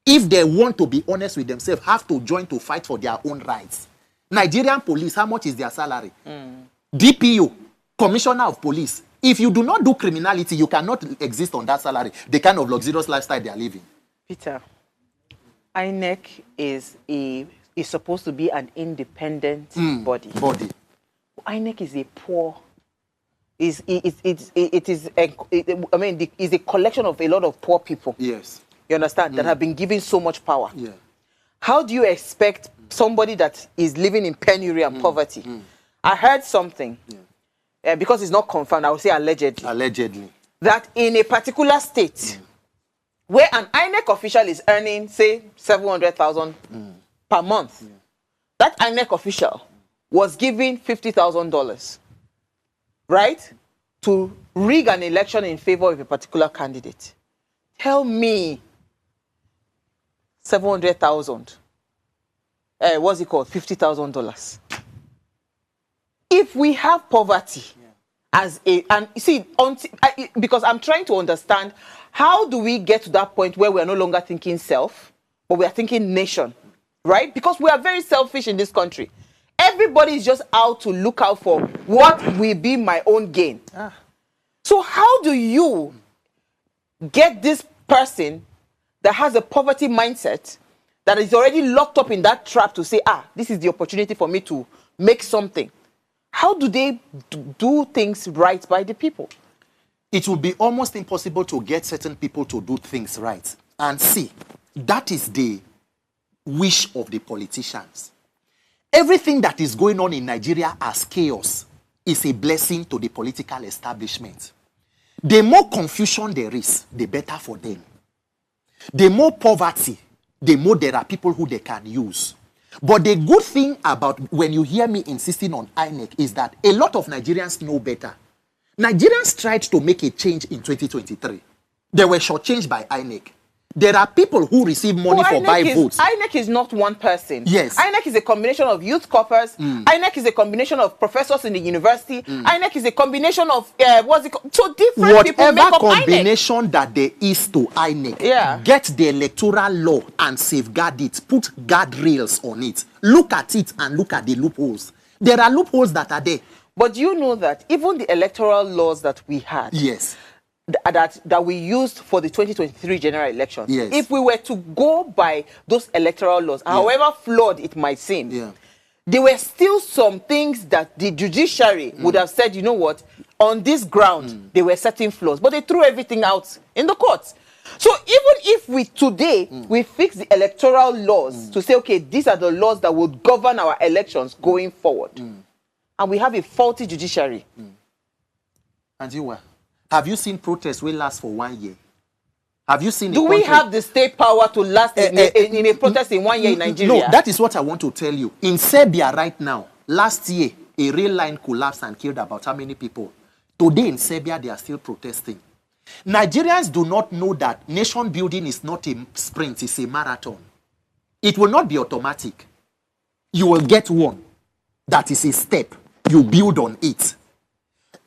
if they want to be honest with themselves, have to join to fight for their own rights. Nigerian police, how much is their salary? DPO, Commissioner of Police. If you do not do criminality, you cannot exist on that salary, the kind of luxurious lifestyle they are living. Peter, INEC is supposed to be an independent body. INEC is a poor. Is a collection of a lot of poor people. Yes. You understand that have been given so much power. Yeah. How do you expect somebody that is living in penury and poverty? I heard something, because it's not confirmed, I would say allegedly. Allegedly. That in a particular state, where an INEC official is earning, say, 700,000 per month, that INEC official was given $50,000, right, to rig an election in favor of a particular candidate. Tell me, 700,000. What's it called? $50,000. If we have poverty as a, and you see, because I'm trying to understand, how do we get to that point where we are no longer thinking self, but we are thinking nation, right? Because we are very selfish in this country. Everybody is just out to look out for what will be my own gain. So how do you get this person that has a poverty mindset, that is already locked up in that trap, to say, this is the opportunity for me to make something? How do they do things right by the people? It will be almost impossible to get certain people to do things right. And see, that is the wish of the politicians. Everything that is going on in Nigeria as chaos is a blessing to the political establishment. The more confusion there is, the better for them. The more poverty, the more there are people who they can use. But the good thing about when you hear me insisting on INEC is that a lot of Nigerians know better. Nigerians tried to make a change in 2023. They were shortchanged by INEC. There are people who receive money for buy votes. INEC is not one person. Yes. INEC is a combination of youth corpers. INEC is a combination of professors in the university. INEC is a combination of, what's it called? So different people make up Whatever combination that there is to INEC, get the electoral law and safeguard it. Put guardrails on it. Look at it and look at the loopholes. There are loopholes that are there. But you know that even the electoral laws that we had, yes, that we used for the 2023 general elections, yes, if we were to go by those electoral laws, however flawed it might seem, there were still some things that the judiciary would have said, you know what, on this ground, there were certain flaws, but they threw everything out in the courts. So even if we today, we fix the electoral laws to say, okay, these are the laws that would govern our elections going forward, and we have a faulty judiciary. And you were? Have you seen protests will last for 1 year? Have you seen? Do we have the state power to last in a protest in 1 year in Nigeria? No, that is what I want to tell you. In Serbia right now, last year, a rail line collapsed and killed about how many people? Today in Serbia, they are still protesting. Nigerians do not know that nation building is not a sprint, it's a marathon. It will not be automatic. You will get one. That is a step. You build on it.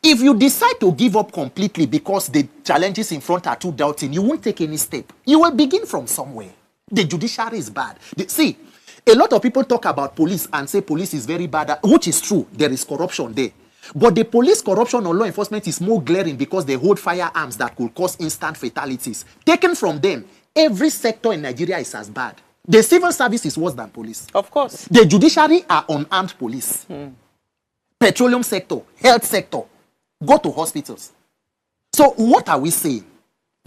If you decide to give up completely because the challenges in front are too daunting, you won't take any step. You will begin from somewhere. The judiciary is bad. See, a lot of people talk about police and say police is very bad, which is true. There is corruption there. But the police corruption or law enforcement is more glaring because they hold firearms that could cause instant fatalities. Taken from them, every sector in Nigeria is as bad. The civil service is worse than police. Of course. The judiciary are unarmed police. Petroleum sector, health sector. Go to hospitals. So what are we saying?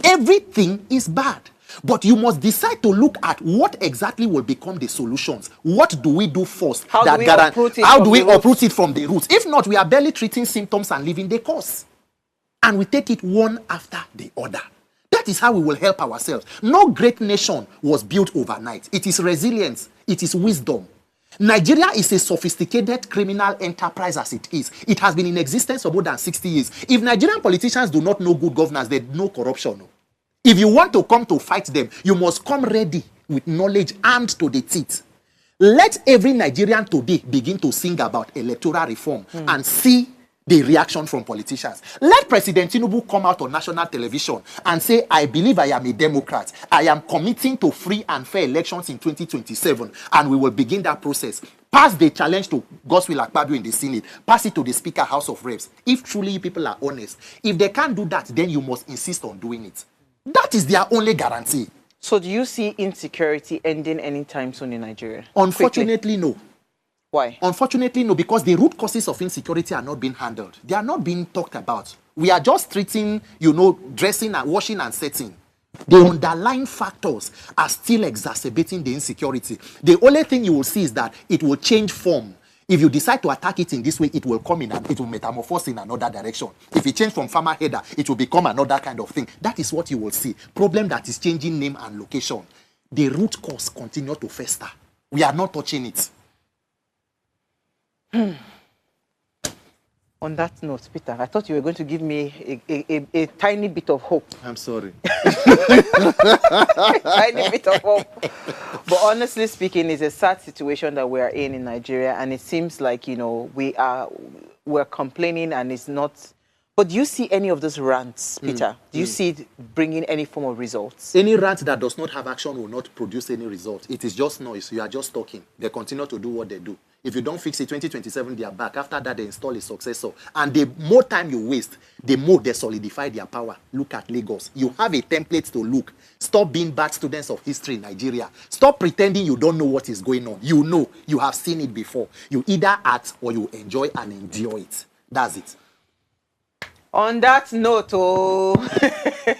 Everything is bad. But you must decide to look at what exactly will become the solutions. What do we do first? How do we uproot it from the roots? If not, we are barely treating symptoms and leaving the cause. And we take it one after the other. That is how we will help ourselves. No great nation was built overnight. It is resilience. It is wisdom. Nigeria is a sophisticated criminal enterprise as it is. It has been in existence for more than 60 years. If Nigerian politicians do not know good governance, they know corruption. If you want to come to fight them, you must come ready with knowledge armed to the teeth. Let every Nigerian today begin to sing about electoral reform and see the reaction from politicians. Let President Tinubu come out on national television and say, I believe I am a Democrat. I am committing to free and fair elections in 2027, and we will begin that process. Pass the challenge to Godswill Akpabio in the Senate. Pass it to the Speaker, House of Reps. If truly people are honest. If they can't do that, then you must insist on doing it. That is their only guarantee. So do you see insecurity ending anytime soon in Nigeria? Unfortunately, no. Why? Unfortunately, no, because the root causes of insecurity are not being handled. They are not being talked about. We are just treating, dressing and washing and setting. The underlying factors are still exacerbating the insecurity. The only thing you will see is that it will change form. If you decide to attack it in this way, it will come in and it will metamorphose in another direction. If it changes from farmer header, it will become another kind of thing. That is what you will see. Problem that is changing name and location. The root cause continue to fester. We are not touching it. On that note, Peter, I thought you were going to give me a tiny bit of hope. I'm sorry. A tiny bit of hope. But honestly speaking, it's a sad situation that we are in Nigeria, and it seems like, you know, we're complaining and it's not. But do you see any of those rants, Peter? Do you see it bringing any form of results? Any rant that does not have action will not produce any result. It is just noise. You are just talking. They continue to do what they do. If you don't fix it, 2027, they are back. After that, they install a successor. And the more time you waste, the more they solidify their power. Look at Lagos. You have a template to look. Stop being bad students of history in Nigeria. Stop pretending you don't know what is going on. You know. You have seen it before. You either act or you enjoy and endure it. That's it. On that note,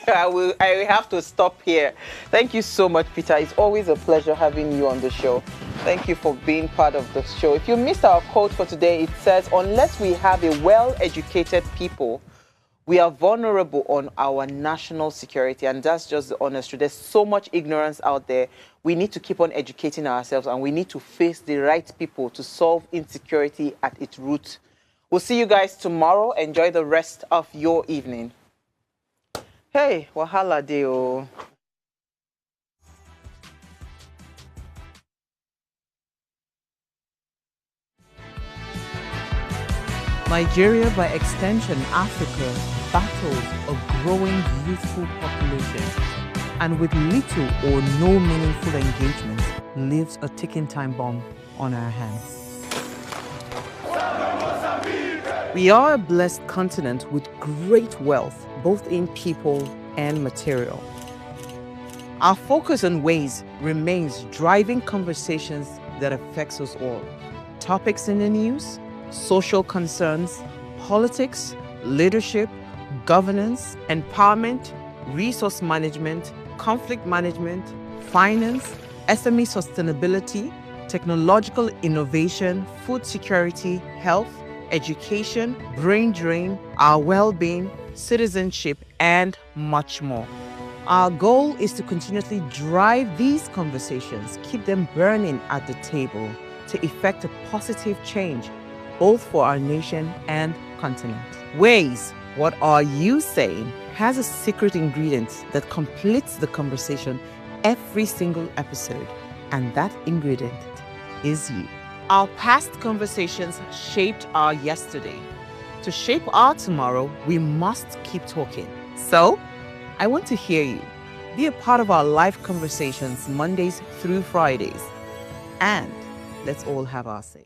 I will have to stop here. Thank you so much, Peter. It's always a pleasure having you on the show. Thank you for being part of the show. If you missed our quote for today, it says, unless we have a well-educated people, we are vulnerable on our national security. And that's just the honest truth. There's so much ignorance out there. We need to keep on educating ourselves, and we need to face the right people to solve insecurity at its root. We'll see you guys tomorrow. Enjoy the rest of your evening. Hey, wahala deo. Nigeria, by extension Africa, battles a growing youthful population, and with little or no meaningful engagement, leaves a ticking time bomb on our hands. We are a blessed continent with great wealth, both in people and material. Our focus on ways remains driving conversations that affects us all. Topics in the news, social concerns, politics, leadership, governance, empowerment, resource management, conflict management, finance, SME sustainability, technological innovation, food security, health, education, brain drain, our well-being, citizenship, and much more. Our goal is to continuously drive these conversations, keep them burning at the table to effect a positive change, both for our nation and continent. Ways, what are you saying, has a secret ingredient that completes the conversation every single episode, and that ingredient is you. Our past conversations shaped our yesterday. To shape our tomorrow, we must keep talking. So, I want to hear you. Be a part of our live conversations Mondays through Fridays. And let's all have our say.